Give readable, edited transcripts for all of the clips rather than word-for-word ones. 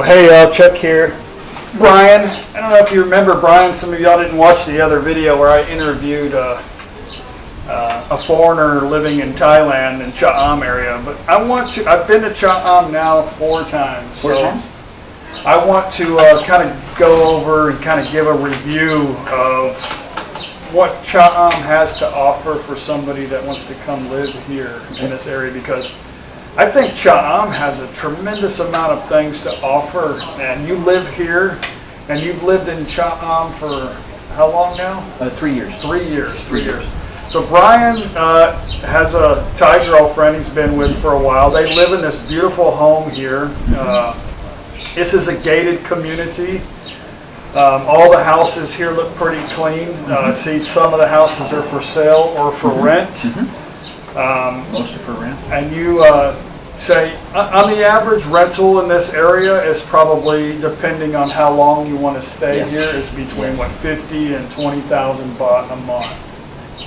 Well, hey, Chuck here. Brian, I don't know if you remember Brian, some of y'all didn't watch the other video where I interviewed a foreigner living in Thailand in Cha-am area, but I've been to Cha-am now 4 times. I want to kind of go over and kind of give a review of what Cha-am has to offer for somebody that wants to come live here in this area, because I think Cha-am has a tremendous amount of things to offer, and you live here, and you've lived in Cha-am for how long now? 3 years. 3 years. 3 years. So Brian has a Thai girlfriend he's been with for a while. They live in this beautiful home here. This is a gated community. All the houses here look pretty clean. See, some of the houses are for sale or for rent. Most are for rent. And you say, on the average rental in this area is probably, depending on how long you want to stay here, is between what, 50 and 20,000 baht a month.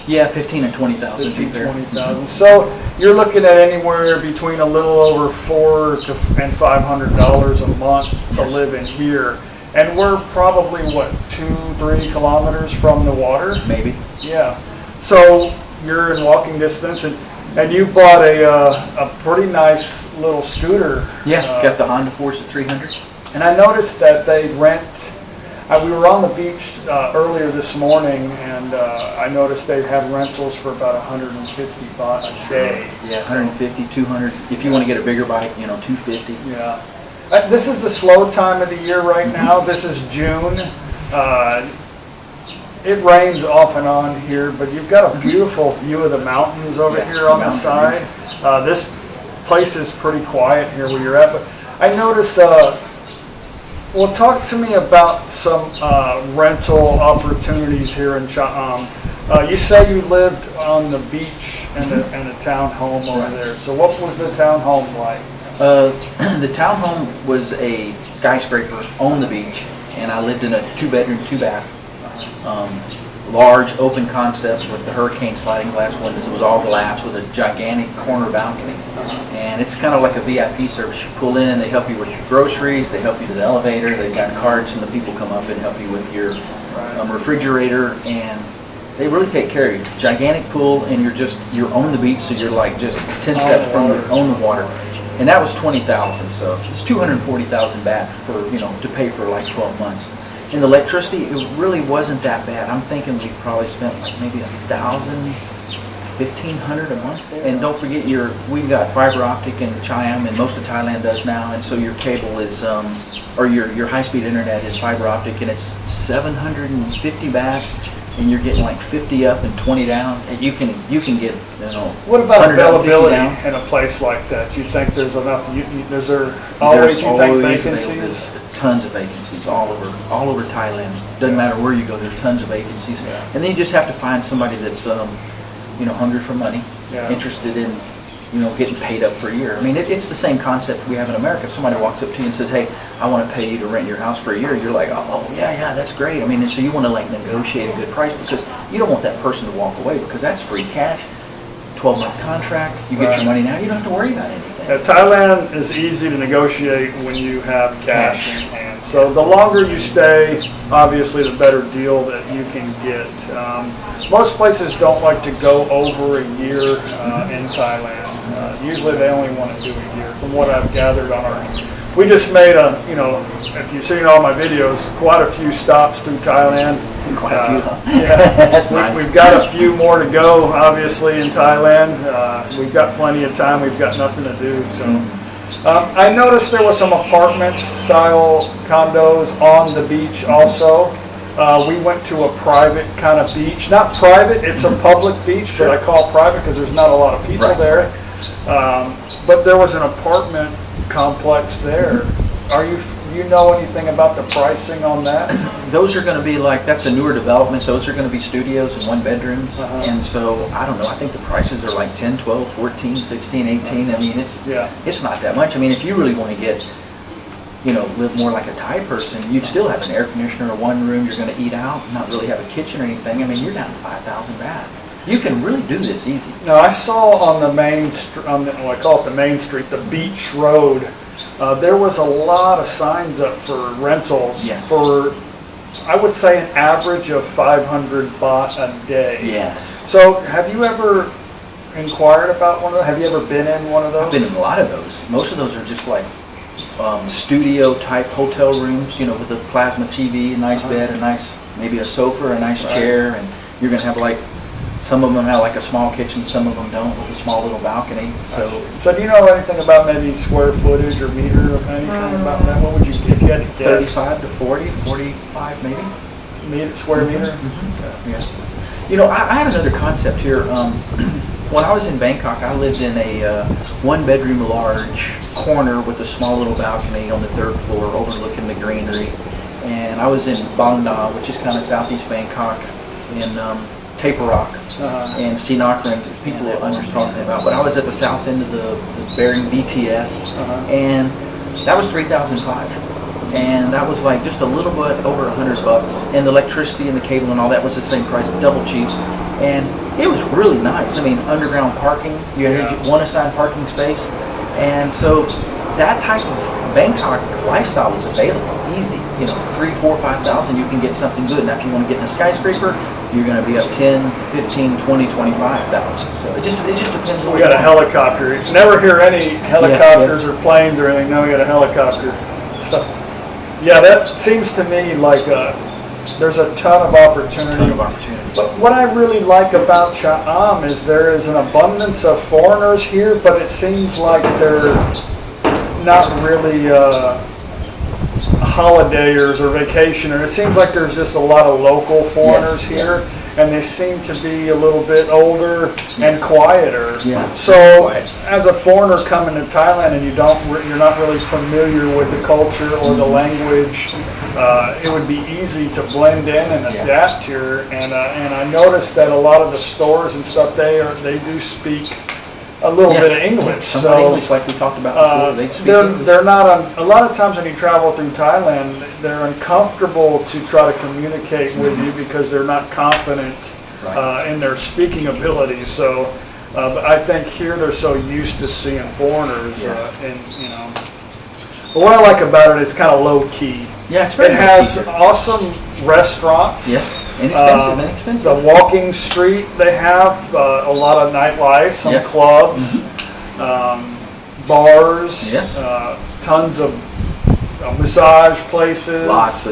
Yeah, 15 and 20,000. 20,000. So you're looking at anywhere between a little over $400 and $500 a month to live in here. And we're probably, what, 2-3 kilometers from the water? Maybe. Yeah. So you're in walking distance, and you bought a pretty nice little scooter. Yeah, got the Honda Force at 300. And I noticed that they rent. We were on the beach earlier this morning, and I noticed they have rentals for about 150 baht a day. Yeah, 150, 200. If you want to get a bigger bike, 250. Yeah. This is the slow time of the year right now. This is June. It rains off and on here, but you've got a beautiful view of the mountains over here on the side. This place is pretty quiet here where you're at, but I noticed, well, talk to me about some rental opportunities here in Cha-am. You say you lived on the beach and a townhome over there. So what was the townhome like? The townhome was a skyscraper on the beach, and I lived in a 2-bedroom, 2-bath. Large open concept with the hurricane sliding glass windows. It was all glass with a gigantic corner balcony, and it's kind of like a VIP service. You pull in, they help you with your groceries, they help you to the elevator, they've got carts, and the people come up and help you with your refrigerator, and they really take care of you. Gigantic pool, and you're on the beach, so you're like just 10 steps from on the water. And that was 20,000, so it's 240,000 baht for to pay for like 12 months. And the electricity, it really wasn't that bad. I'm thinking we probably spent like maybe 1,000, 1,500 a month. And don't forget, we've got fiber optic in Cha-am, and most of Thailand does now. And so your cable is, or your high-speed internet is fiber optic, and it's 750 baht, and you're getting like 50 up and 20 down. And you can get What about availability in a place like that? Do you think there's enough? There's always vacancies? Tons of vacancies all over Thailand. Doesn't matter where you go, there's tons of vacancies. And then you just have to find somebody that's hungry for money, interested in getting paid up for a year. I mean, it's the same concept we have in America. If somebody walks up to you and says, "Hey, I want to pay you to rent your house for a year," you're like, "Oh yeah, that's great." I mean, and so you want to like negotiate a good price, because you don't want that person to walk away, because that's free cash. 12-month contract, you get your money now, you don't have to worry about anything. Thailand is easy to negotiate when you have cash in hand. So the longer you stay, obviously the better deal that you can get. Most places don't like to go over a year in Thailand. Usually they only want to do a year. From what I've gathered we just made if you've seen all my videos, quite a few stops through Thailand. Quite a few, huh? Yeah, that's nice. We've got a few more to go, obviously, in Thailand. We've got plenty of time. We've got nothing to do. So, I noticed there was some apartment-style condos on the beach also. We went to a private kind of beach. Not private, it's a public beach, but I call it private because there's not a lot of people there. But there was an apartment complex there. You know anything about the pricing on that? Those are going to be that's a newer development. Those are going to be studios and 1-bedrooms. And so, I don't know, I think the prices are like 10, 12, 14, 16, 18. I mean, it's not that much. I mean, if you really want to get, live more like a Thai person, you'd still have an air conditioner, one room, you're going to eat out, not really have a kitchen or anything. I mean, you're down to 5,000 baht. You can really do this easy. Now, I saw on the main, I call it the main street, the beach road, there was a lot of signs up for rentals Yes. for, I would say, an average of 500 baht a day. Yes. So have you ever inquired about one of those? Have you ever been in one of those? I've been in a lot of those. Most of those are just like studio type hotel rooms, with a plasma TV, a nice bed, a nice, maybe a sofa, a nice chair, and you're going to have like, some of them have like a small kitchen, some of them don't, with a small little balcony. So do you know anything about maybe square footage or meter of anything about that? What would you, if you had to guess? 35 to 40, 45 maybe. Square meter? Mm-hmm. Yeah. I had another concept here. When I was in Bangkok, I lived in a one-bedroom large corner with a small little balcony on the 3rd floor overlooking the greenery. And I was in Bang Na, which is kind of southeast Bangkok, in Taper Rock and Sinakran, people will understand talking about. But I was at the south end of the Bering BTS, and that was 3,005. And that was like just a little bit over $100. And the electricity and the cable and all that was the same price, double cheap. And it was really nice. I mean, underground parking, you had one assigned parking space. And so that type of Bangkok lifestyle is available, easy. 3, 4, 5,000, you can get something good. Now if you want to get in a skyscraper, you're going to be up 10, 15, 20, 25,000. So it just depends on. We got a helicopter. You never hear any helicopters or planes or anything. Now we got a helicopter. So, yeah, that seems to me like there's a ton of opportunity. But what I really like about Cha-am is there is an abundance of foreigners here, but it seems like they're not really holidayers or vacationers. It seems like there's just a lot of local foreigners here, and they seem to be a little bit older and quieter. So as a foreigner coming to Thailand and you're not really familiar with the culture or the language, it would be easy to blend in and adapt here. And I noticed that a lot of the stores and stuff, they do speak a little bit of English. So English, like we talked about before. They're not a lot of times when you travel through Thailand, they're uncomfortable to try to communicate with you because they're not confident in their speaking abilities. So but I think here they're so used to seeing foreigners, and But what I like about it is kind of low key. Yeah, it's very It has awesome restaurants. Yes. Inexpensive. The walking street, they have a lot of nightlife, some clubs, bars, tons of massage places. Lots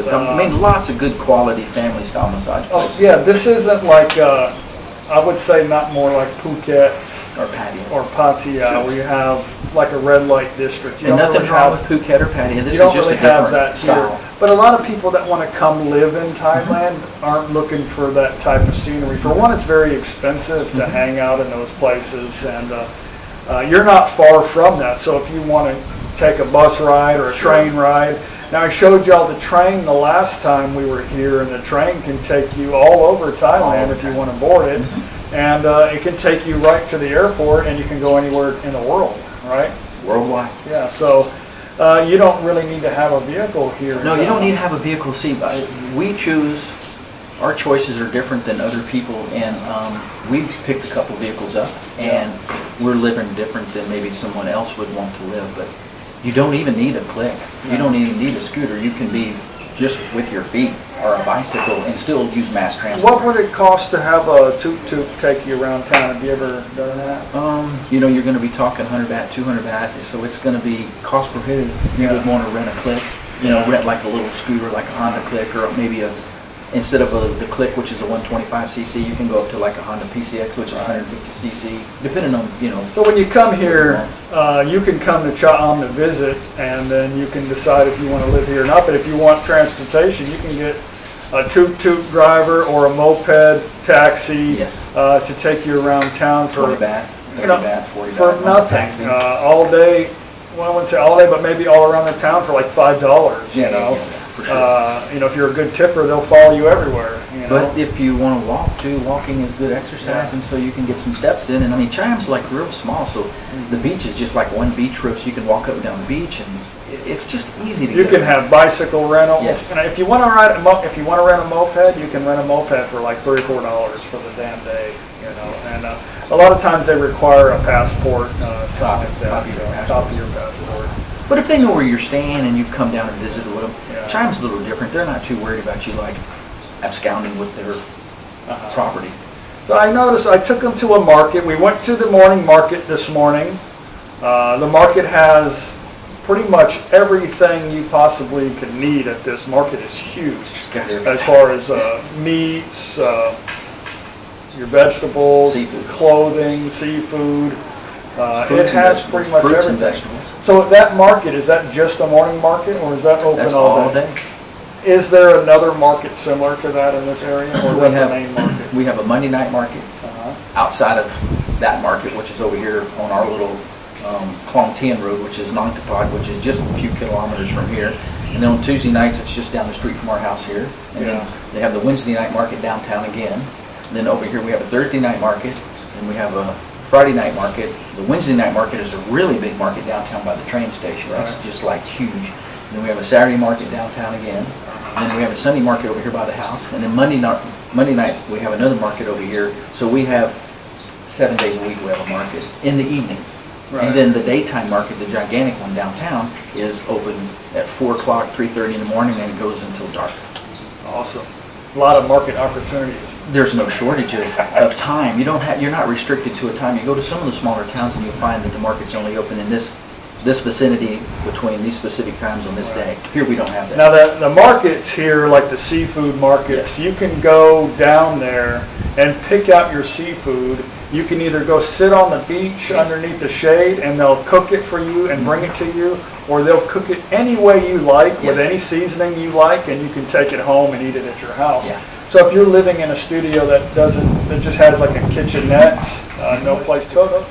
of good quality family style massage places. This isn't like, I would say not more like Phuket or Pattaya, where you have like a red light district. And nothing wrong with Phuket or Pattaya. This you don't is just really a have different that style. here. But a lot of people that want to come live in Thailand aren't looking for that type of scenery. For one, it's very expensive to hang out in those places, and you're not far from that. So if you want to take a bus ride or a train ride, now I showed y'all the train the last time we were here, and the train can take you all over Thailand if you want to board it, and it can take you right to the airport, and you can go anywhere in the world, right? Worldwide. Yeah, so you don't really need to have a vehicle here. No, you don't need to have a vehicle. See, we choose, our choices are different than other people, and we've picked a couple vehicles up, and we're living different than maybe someone else would want to live, but you don't even need a click. You don't even need a scooter. You can be just with your feet or a bicycle and still use mass transport. What would it cost to have a tuk-tuk take you around town? Have you ever done that? You're going to be talking 100 baht, 200 baht, so it's going to be cost prohibitive. You would want to rent a click, rent like a little scooter, like a Honda Click, or maybe instead of the Click, which is a 125cc, you can go up to like a Honda PCX, which is 150cc, depending on, So when you come here, you can come to Cha-am to visit, and then you can decide if you want to live here or not. But if you want transportation, you can get a tuk-tuk driver or a moped taxi to take you around town for 20 baht, 30 baht, 40 baht. For nothing, all day. Well, I wouldn't say all day, but maybe all around the town for like $5. For sure. If you're a good tipper, they'll follow you everywhere. But if you want to walk too, walking is good exercise, and so you can get some steps in. And I mean, Cha-am's like real small, so the beach is just like one beach road, so you can walk up and down the beach, and it's just easy to get. You can have bicycle rentals. Yes. And if you want to rent a moped, you can rent a moped for like $3 or $4 for the damn day. And a lot of times they require a passport, something like that, copy of your passport. But if they know where you're staying and you've come down and visited with them, Yeah. Cha-am's a little different. They're not too worried about you like absconding with their property. So I noticed I took them to a market. We went to the morning market this morning. The market has pretty much everything you possibly could need at this market. Is huge as far as meats, your vegetables, Seafood. clothing, seafood. It Fruits and has vegetables. pretty much Fruits and everything. vegetables. So that market, is that just a morning market or is that open That's all day? Is there another market similar to that in this area, or is that the main market? We have a Monday night market outside of that market, which is over here on our little Klong Tien Road, which is Nong Tapad, which is just a few kilometers from here. And then on Tuesday nights, it's just down the street from our house here. And then they have the Wednesday night market downtown again. And then over here we have a Thursday night market, and we have a Friday night market. The Wednesday night market is a really big market downtown by the train station. It's just like huge. And then we have a Saturday market downtown again. And then we have a Sunday market over here by the house. And then Monday night we have another market over here. So we have 7 days a week we have a market in the evenings. Right. And then the daytime market, the gigantic one downtown, is open at 4 o'clock, 3:30 in the morning, and it goes until dark. Awesome. A lot of market opportunities. There's no shortage of time. You're not restricted to a time. You go to some of the smaller towns and you'll find that the market's only open in this vicinity between these specific times on this day. Here we don't have that. Now the markets here, like the seafood markets, you can go down there and pick out your seafood. You can either go sit on the beach underneath the shade and they'll cook it for you and bring it to you, or they'll cook it any way you like with any seasoning you like, and you can take it home and eat it at your house. Yeah. So if you're living in a studio that just has like a kitchenette, no place to cook,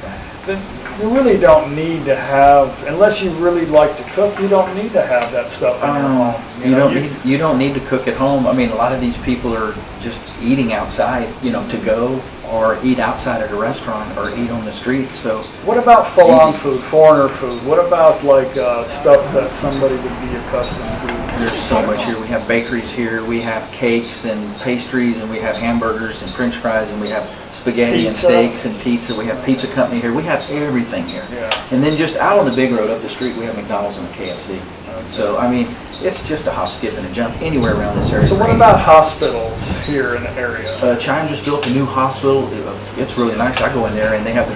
then you really don't need to have, unless you really like to cook, you don't need to have that stuff in your home. You don't need to cook at home. I mean, a lot of these people are just eating outside, to go, or eat outside at a restaurant, or eat on the street. So what about full-on food, foreigner food? What about like stuff that somebody would be accustomed to? there's so much here. We have bakeries here. We have cakes and pastries, and we have hamburgers and French fries, and we have spaghetti and steaks and pizza. We have pizza company here. We have everything here. Yeah. And then just out on the big road up the street, we have McDonald's and a KFC. So, I mean, it's just a hop, skip, and a jump anywhere around this area. So what about hospitals here in the area? Cha-am just built a new hospital. It's really nice. I go in there and they have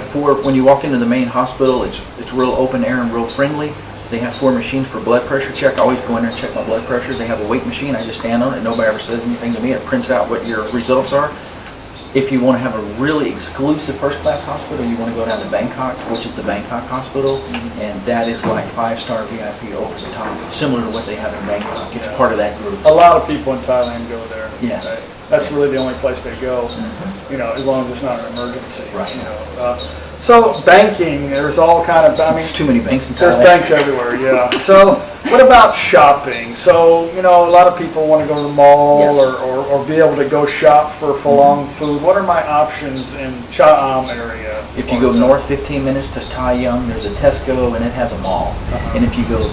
four, when you walk into the main hospital, it's real open air and real friendly. They have 4 machines for blood pressure check. I always go in there and check my blood pressure. They have a weight machine. I just stand on it. Nobody ever says anything to me. It prints out what your results are. If you want to have a really exclusive first-class hospital, you want to go down to Bangkok, which is the Bangkok Hospital, and that is like 5-star VIP over the top, similar to what they have in Bangkok. It's part of that group. A lot of people in Thailand go there. Yes. That's really the only place they go, as long as it's not an emergency. Right. So banking, there's all kind of, There's too many banks in Thailand. there's banks everywhere, yeah. So what about shopping? So, a lot of people want to go to the mall or be able to go shop for Phalong food. What are my options in Cha-am area? If you go north 15 minutes to Tai Yung, there's a Tesco and it has a mall. And if you go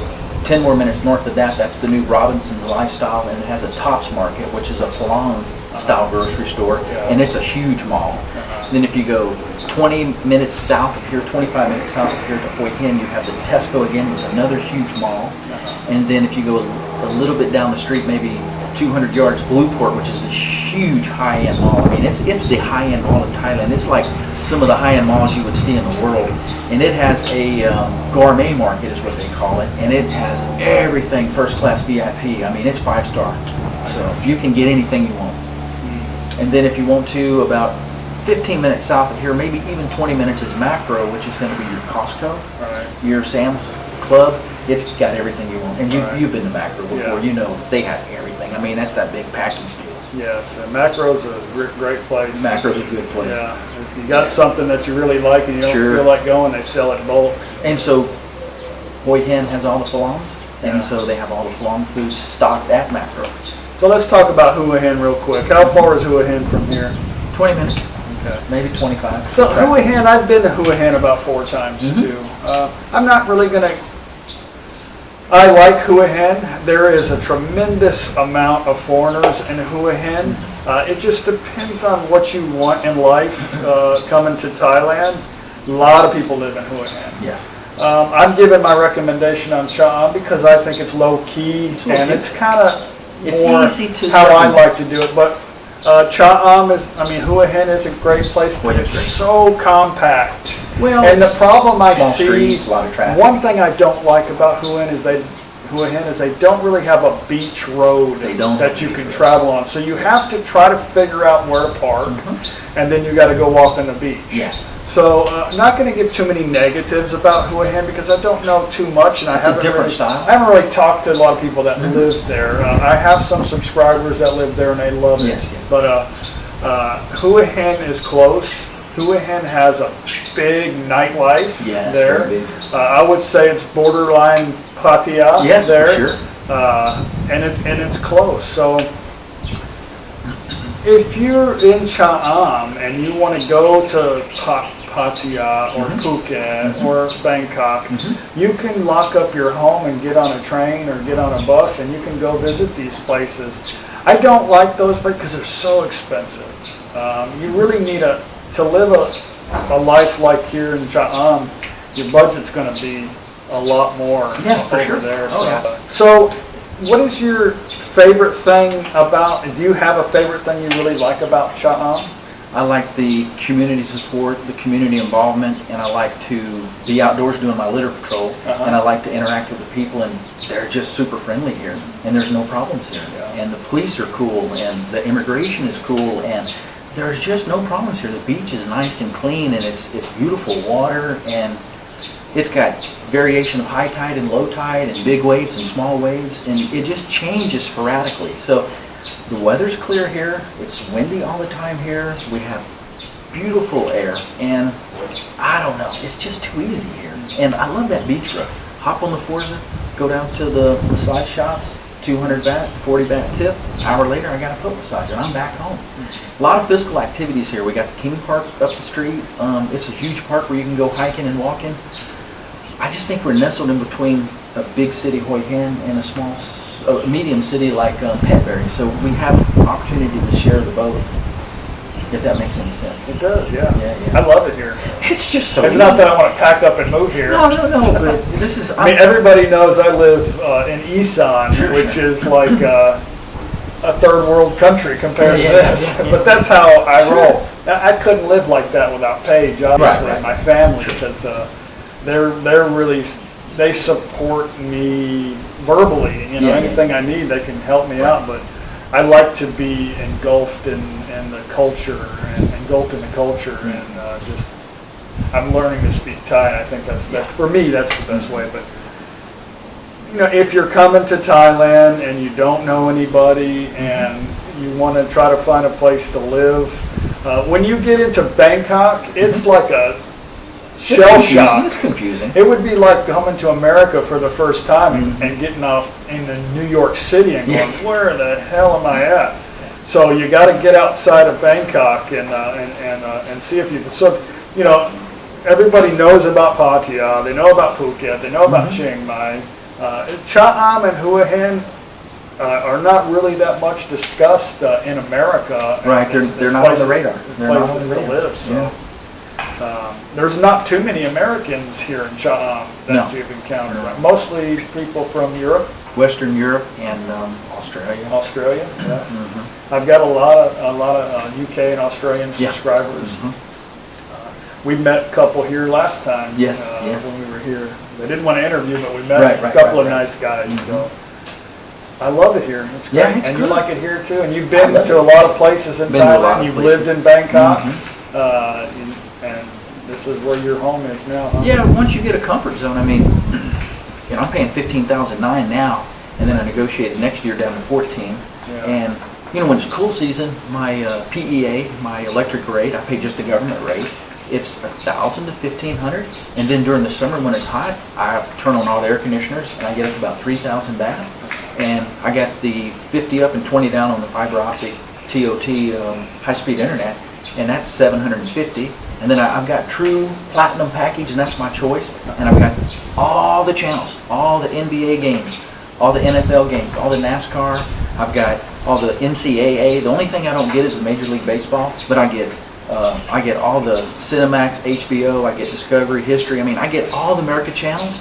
10 more minutes north of that, that's the new Robinson's Lifestyle, and it has a Tops Market, which is a Phalong style grocery store, and it's a huge mall. Then if you go 20 minutes south of here, 25 minutes south of here to Hua Hin, you have the Tesco again with another huge mall. And then if you go a little bit down the street, maybe 200 yards, Blueport, which is this huge high-end mall. I mean, it's the high-end mall of Thailand. It's like some of the high-end malls you would see in the world. And it has a gourmet market is what they call it. And it has everything first-class VIP. I mean, it's 5-star. So you can get anything you want. And then if you want to, about 15 minutes south of here, maybe even 20 minutes is Macro, which is going to be your Costco, your Sam's Club. It's got everything you want. And you've been to Macro before. You know they have everything. I mean, that's that big package deal. Yes, and Macro's a great place. Macro's a good place. Yeah, if you got something that you really like and you don't feel like going, they sell it in bulk. And so Hua Hin has all the Phalongs, and so they have all the Phalong foods stocked at Macro. So let's talk about Hua Hin real quick. How far is Hua Hin from here? 20 minutes. Okay. Maybe 25. So Hua Hin, I've been to Hua Hin about 4 times too. I'm not really going to... I like Hua Hin. There is a tremendous amount of foreigners in Hua Hin. It just depends on what you want in life coming to Thailand. A lot of people live in Hua Hin. Yes. I'm giving my recommendation on Cha-am because I think it's low key and it's kind of more easy to how I circumvent. like to do it. But Cha-am Hua Hin is a great place, but it's so compact. Well, And the it's problem I small see, streets, a lot of traffic. one thing I don't like about Hua Hin is they don't really have a beach road They don't have that a you beach can road. travel on. So you have to try to figure out where to park, and then you got to go walk on the beach. Yes. So not going to give too many negatives about Hua Hin because I don't know too much, and It's a different style. I haven't really talked to a lot of people that live there. I have some subscribers that live there and they love it. Yes, yes. But Hua Hin is close. Hua Hin has a big nightlife Yeah, it's there. very big. I would say it's borderline Pattaya Yes, there. for sure. And it's close. So if you're in Cha-am and you want to go to Pattaya or Phuket or Bangkok, you can lock up your home and get on a train or get on a bus and you can go visit these places. I don't like those places because they're so expensive. You really need to live a life like here in Cha-am, your budget's going to be a lot more For over sure. there. Oh, So, yeah. so what is your favorite thing about, do you have a favorite thing you really like about Cha-am? I like the community support, the community involvement, and I like to be outdoors doing my litter patrol, and I like to interact with the people, and they're just super friendly here, and there's no problems here. Yeah. And the police are cool, and the immigration is cool, and there's just no problems here. The beach is nice and clean, and it's beautiful water, and it's got variation of high tide and low tide, and big waves and small waves, and it just changes sporadically. So the weather's clear here. It's windy all the time here. We have beautiful air, and I don't know, it's just too easy here. And I love that beach road. Hop on the Forza, go down to the massage shops, 200 baht, 40 baht tip. Hour later, I got a foot massage, and I'm back home. A lot of physical activities here. We got the King Park up the street. It's a huge park where you can go hiking and walking. I just think we're nestled in between a big city, Hua Hin, and a medium city like Petbury. So we have opportunity to share the both, if that makes any sense. It does, yeah. Yeah. I love it here. It's just so It's easy. not that I want to pack up and move here. No, but this is... I mean, everybody knows I live in Isan, Sure, which sure. is like a third world country compared to Yeah, this. yeah. But that's how I Sure. roll. I couldn't live like that without Paige, obviously, Right. and my family, because they're really, they support me verbally. You know, Yeah, yeah. anything I need, they can help me out. But I like to be engulfed in the culture and engulfed in the culture and just. I'm learning to speak Thai, and I think that's the best. For me, that's the best way. But you know, if you're coming to Thailand and you don't know anybody and you want to try to find a place to live, when you get into Bangkok, it's like a shell shock. It's confusing. It would be like coming to America for the first time and getting off into New York City and going, where the hell am I at? So you got to get outside of Bangkok and see if you can. So, you know, everybody knows about Pattaya, they know about Phuket, they know about Chiang Mai. Cha-am and Hua Hin are not really that much discussed in America. Right, they're not on the radar. They're not on Places the to radar. live. So. There's not too many Americans here in Cha-am that you've encountered. Right? Mostly people from Europe, Western Europe and Australia. Australia. Yeah. I've got a lot of UK and Australian subscribers. We met a couple here last time. Yes. When we were here, they didn't want to interview, but we met a couple of nice guys. So I love it here. It's great, Yeah, it's and good. you like it here too. And you've been to a lot of places in Been to a lot Thailand. of You've places. lived in Bangkok, and this is where your home is now. Huh? Yeah, once you get a comfort zone, I mean, you know, I'm paying $15,009 now, and then I negotiated next year down to 14. And you know, when it's cool season, my PEA, my electric rate, I pay just the government rate. It's $1,000 to $1,500, and then during the summer when it's hot, I turn on all the air conditioners, and I get up to about 3,000 baht. And I got the 50 up and 20 down on the fiber optic TOT high-speed internet, and that's $750. And then I've got true platinum package, and that's my choice. And I've got all the channels, all the NBA games, all the NFL games, all the NASCAR. I've got all the NCAA. The only thing I don't get is the Major League Baseball, but I get I get all the Cinemax, HBO, I get Discovery, History. I mean, I get all the America channels.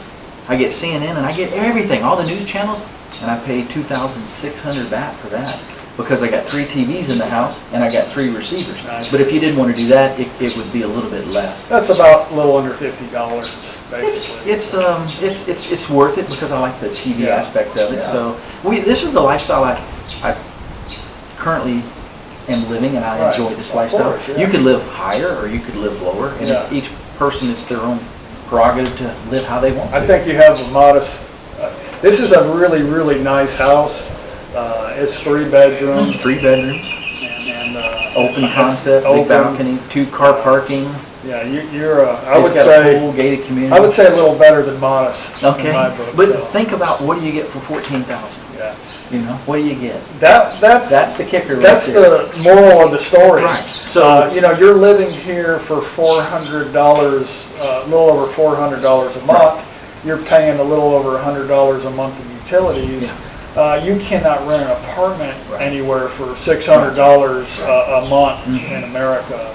I get CNN, and I get everything, all the news channels, and I pay $2,600 baht for that because I got 3 TVs in the house and I got 3 receivers. Nice. But if you didn't want to do that, it would be a little bit less. That's about a little under $50, basically. It's worth it because I like the TV aspect of it. Yeah. So this is the lifestyle I currently am living, and I enjoy this lifestyle. Course, yeah. You could live higher or you could live lower, and each person, it's their own prerogative to live how they want to. I think you have a modest, this is a really, really nice house. It's 3 bedrooms. 3 bedrooms, And open concept, big balcony, 2-car parking. Yeah, you're, I It's would got say, a pool, gated community. I would say a little better than modest Okay, in my book. but so, think about what do you get for 14,000? yeah. You know, what do you get? That's the kicker. That's right there. the moral of the story. Right. So you know, you're living here for $400, a little over $400 a month. You're paying a little over $100 a month in utilities. You cannot rent an apartment anywhere for $600 a month in America,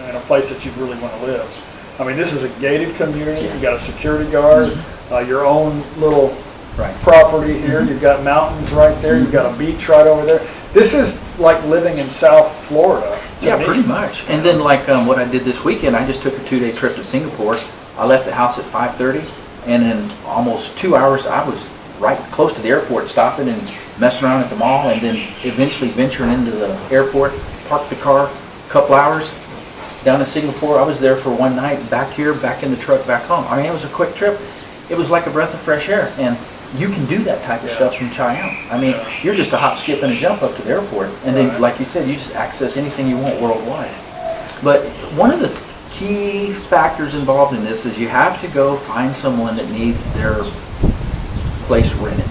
in a place that you really want to live. I mean, this is a gated community. You got a security guard, your own little property here. You've got mountains right there. You've got a beach right over there. This is like living in South Florida. Yeah, pretty much. And then like what I did this weekend, I just took a 2-day trip to Singapore. I left the house at 5:30, and in almost 2 hours, I was right close to the airport, stopping and messing around at the mall, and then eventually venturing into the airport, parked the car, a couple hours, down to Singapore. I was there for one night, back here, back in the truck, back home. I mean, it was a quick trip. It was like a breath of fresh air, and you can do that type of stuff from Cha-am. I mean, you're just a hop, skip, and a jump up to the airport, and then, like you said, you just access anything you want worldwide. But one of the key factors involved in this is you have to go find someone that needs their place rented.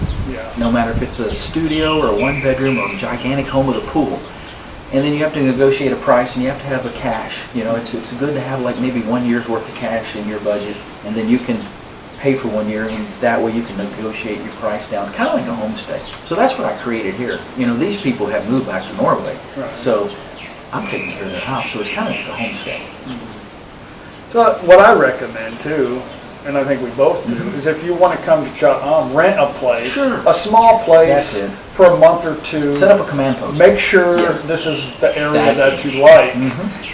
No matter if it's a studio or a 1-bedroom or a gigantic home with a pool. And then you have to negotiate a price, and you have to have a cash. You know, it's good to have like maybe 1 year's worth of cash in your budget, and then you can pay for 1 year, and that way you can negotiate your price down, kind of like a homestay. So that's what I created here. You know, these people have moved back to Norway, so I'm taking care of their house, so it's kind of like a homestay. So what I recommend too, and I think we both do, is if you want to come to Cha-am, rent a place, a small place for a month or 2. Set up a command post. Make sure this is the area that you like.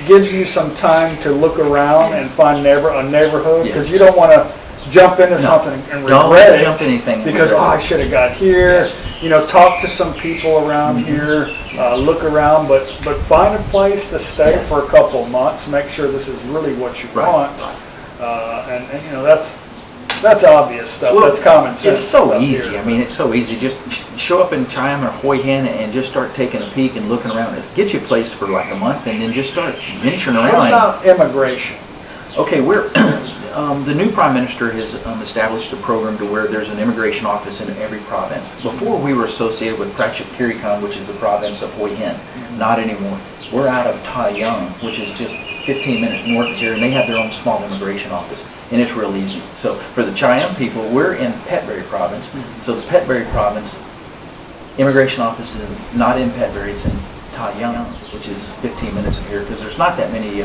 Gives you some time to look around and find a neighborhood, because you don't want to jump into something and regret it because I should have got here. You know, talk to some people around here, look around, but find a place to stay for a couple of months. Make sure this is really what you want, and you know that's obvious stuff. Well, that's common sense. It's so easy. I mean, it's so easy. Just show up in Cha-am or Hua Hin and just start taking a peek and looking around. Get you a place for like a month, and then just start venturing around. What about immigration? Okay, we're the new Prime Minister has established a program to where there's an immigration office in every province. Before we were associated with Prachuapkhirikan, which is the province of Hua Hin. Not anymore. We're out of Thailand, which is just 15 minutes north of here, and they have their own small immigration office, and it's real easy. So for the Cha-am people, we're in Petbury province. So the Petbury province immigration office is not in Petbury, it's in Thailand, which is 15 minutes of here, because there's not that many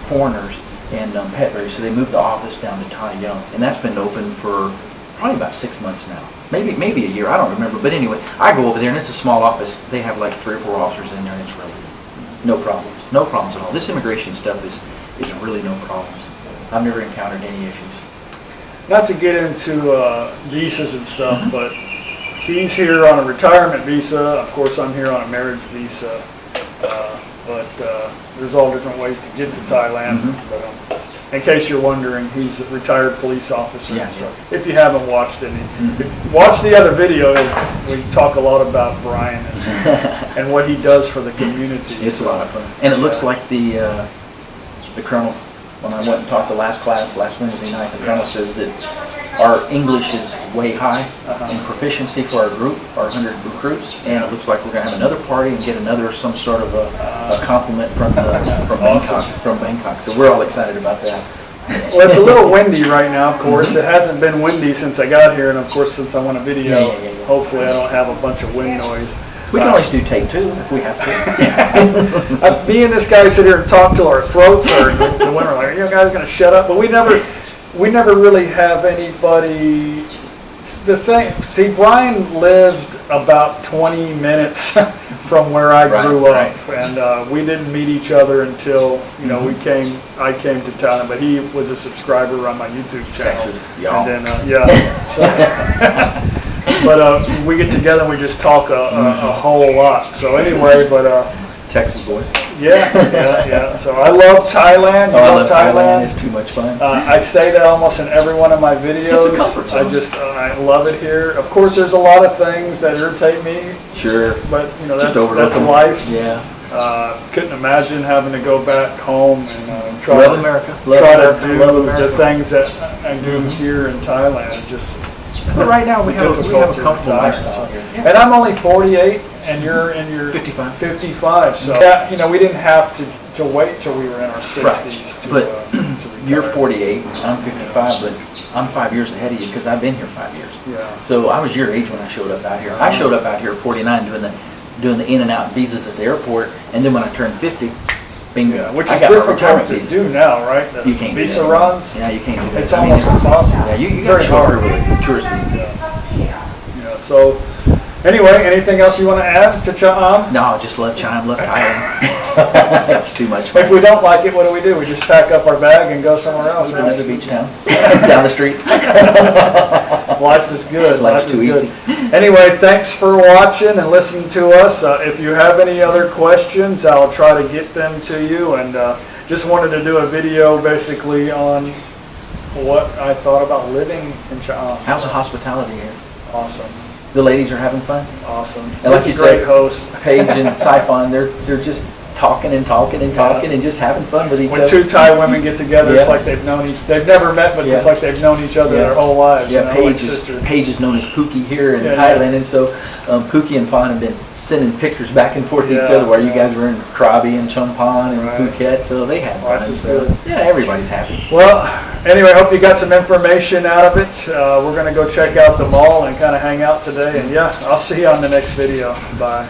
foreigners in Petbury, so they moved the office down to Thailand, and that's been open for probably about 6 months now, maybe a year, I don't remember. But anyway, I go over there, and it's a small office. They have like 3 or 4 officers in there, and it's really no problems at all. This immigration stuff is really no problems. I've never encountered any issues. Not to get into visas and stuff, but he's here on a retirement visa. Of course, I'm here on a marriage visa. But there's all different ways to get to Thailand. But in case you're wondering, he's a retired police officer. So if you haven't watched it, watch the other video. We talk a lot about Brian and what he does for the community. It's a lot of fun. And it looks like the colonel, when I went and taught the last class last Wednesday night, the colonel says that our English is way high in proficiency for our group, our 100 recruits, and it looks like we're going to have another party and get some sort of a compliment from Bangkok. So we're all excited about that. Well, it's a little windy right now, of course. It hasn't been windy since I got here, and of course, since I want a video, hopefully I don't have a bunch of wind noise. We can always do take two if we have to. Me and this guy sit here and talk till our throats hurt. The women are like, "You guys gonna shut up?" But we never really have anybody. The thing, see, Brian lived about 20 minutes from where I grew up, and we didn't meet each other until I came to Thailand. But he was a subscriber on my YouTube channel. Texas, y'all. And then but we get together and we just talk a whole lot. So anyway, but Texas boys. Yeah. So I love Thailand. I love Thailand. It's too much fun. I say that almost in every one of my videos. It's a comfort zone. I love it here. Of course, there's a lot of things that irritate me. Sure. But Just that's life. Yeah. Couldn't imagine having to go back home and try Love to America. try Love to do America. the things that I do here in Thailand. Just But right now we have a comfortable retire, lifestyle here. And I'm only 48, and you're in your 55. 55. So we didn't have to wait till we were in our 60s to But retire. you're 48, I'm 55, but I'm 5 years ahead of you because I've been here 5 years. Yeah. So I was your age when I showed up out here. I showed up out here at 49 doing the in and out visas at the airport, and then when I turned 50, bingo. Yeah, which I is got my difficult retirement to visa. do now, right? The You can't do visa that. runs. Yeah, you can't do that. It's almost impossible. Yeah, you got to Very show up hard. here with a tourist visa. Yeah. So, anyway, anything else you want to add to Cha-am? No, I just love Cha-am, love Thailand. That's too much fun. If we don't like it, what do? We just pack up our bag and go somewhere else, Another right? beach town down the street. Life is good. Life's Life too is easy. good. Anyway, thanks for watching and listening to us. If you have any other questions, I'll try to get them to you. And just wanted to do a video basically on what I thought about living in Cha-am. How's the hospitality here? Awesome. The ladies are having fun. Awesome. And like He's you a great said, host. Paige and Saifon, they're just talking and just having fun with each When other. two Thai women get together, it's Yeah. like they've never met, but it's like they've known each other their whole lives. Yeah, like sisters. Paige is known as Pookie here in Yeah, Thailand, and so Pookie and Fawn have been sending pictures back and forth to each Yeah, other while you yeah. guys were in Krabi and Champagne and Right. Phuket, so they had Life fun. is So, good. yeah, everybody's happy. Well, anyway, I hope you got some information out of it. We're going to go check out the mall and kind of hang out today. And yeah, I'll see you on the next video. Bye.